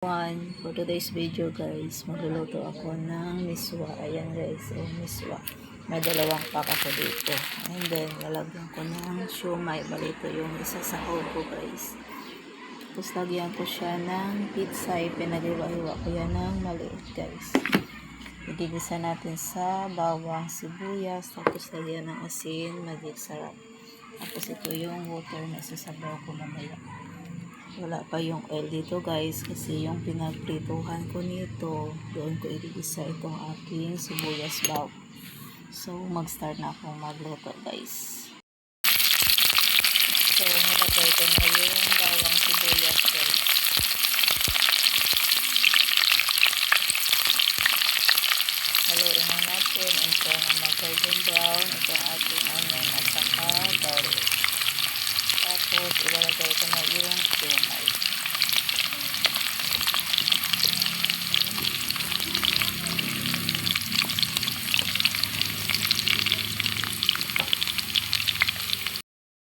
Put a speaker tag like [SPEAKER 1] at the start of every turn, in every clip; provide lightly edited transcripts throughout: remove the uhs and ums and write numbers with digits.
[SPEAKER 1] everyone, for today's video guys, magluluto ako ng miswa. Ayan guys, miswa. May dalawang pack ako dito. And then, lalagyan ko ng siomay. Balito yung isa sa ko guys. Tapos lagyan ko siya ng pizza. Pinag-iwa-iwa ko yan ng maliit guys. Igigisa natin sa bawang, sibuyas. Tapos lagyan ng asin, magic sarap. Tapos ito yung water na isasabaw ko mamaya. Wala pa yung oil dito guys kasi yung pinagprituhan ko nito, doon ko igigisa itong aking sibuyas baw. So mag-start na akong magluto guys. So nilagay ko na yung bawang sibuyas guys. Haluin na natin until mag-golden brown itong ating onion at saka garlic. Tapos, ilalagay ko na yung siomay.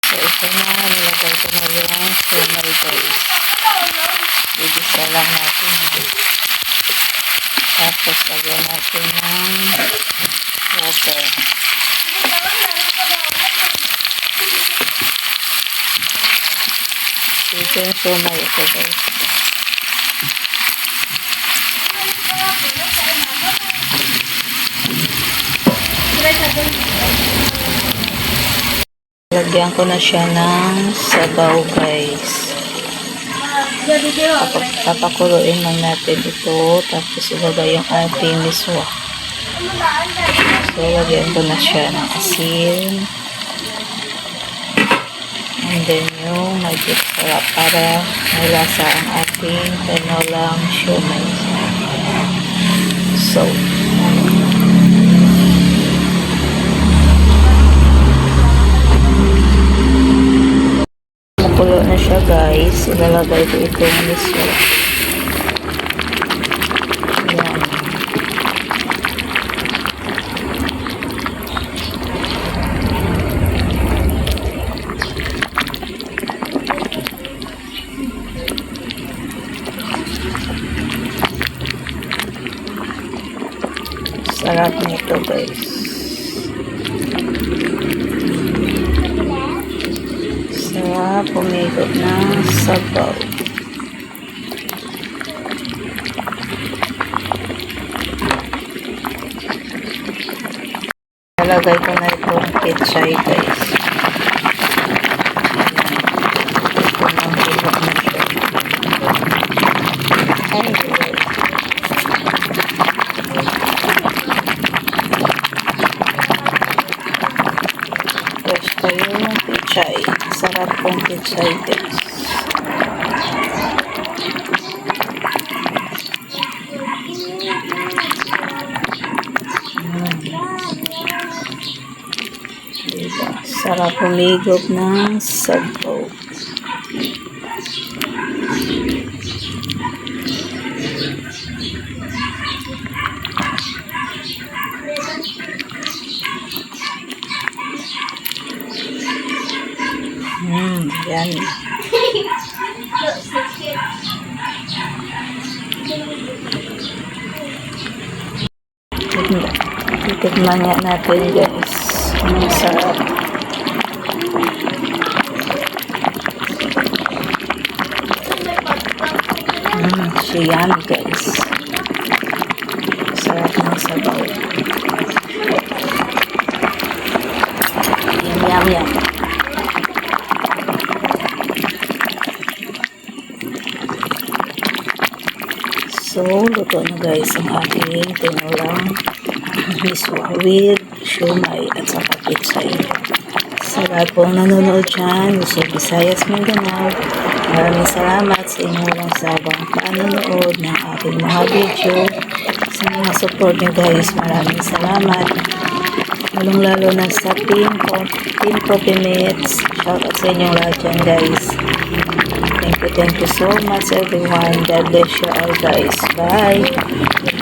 [SPEAKER 1] So, ito na. Nilagay ko na yung siomay guys. Igisa lang natin. Tapos, lagyan natin ng water. Ito yung siomay ito guys. Lagyan ko na siya ng sabaw guys. Papakuloyin lang natin ito. Tapos ilagay yung ating miswa. So lagyan ko na siya ng asin. And then yung magic sarap para may lasa ang ating tinolang siomay. So, nakulo na siya guys. Ilalagay ko itong miswa. Yan. Sarap nito guys. Sarap umikot ng sabaw. Nalagay ko na itong pechay guys. Ito nang hilok na siya. Ay guys. Ito yung pechay. Sarap pong pechay guys. Diba? Sarap humigop ng sabaw. Yan. Titikman nga natin guys. Ang sarap. Siyan guys. Sarap ng sabaw. Yum yum. So, luto na guys ang ating tinolang miswa with siomay at saka pechay. Sa lahat pong nanonood dyan, Luzon, Visayas, Mindanao, maraming salamat sa inyong walang sawang panonood ng aking mga video. Sa mga support nyo guys, maraming salamat. Lalong-lalo na sa Team Coffee Mates. Shout out sa inyong lahat dyan guys. Thank you so much everyone. God bless you all guys. Bye!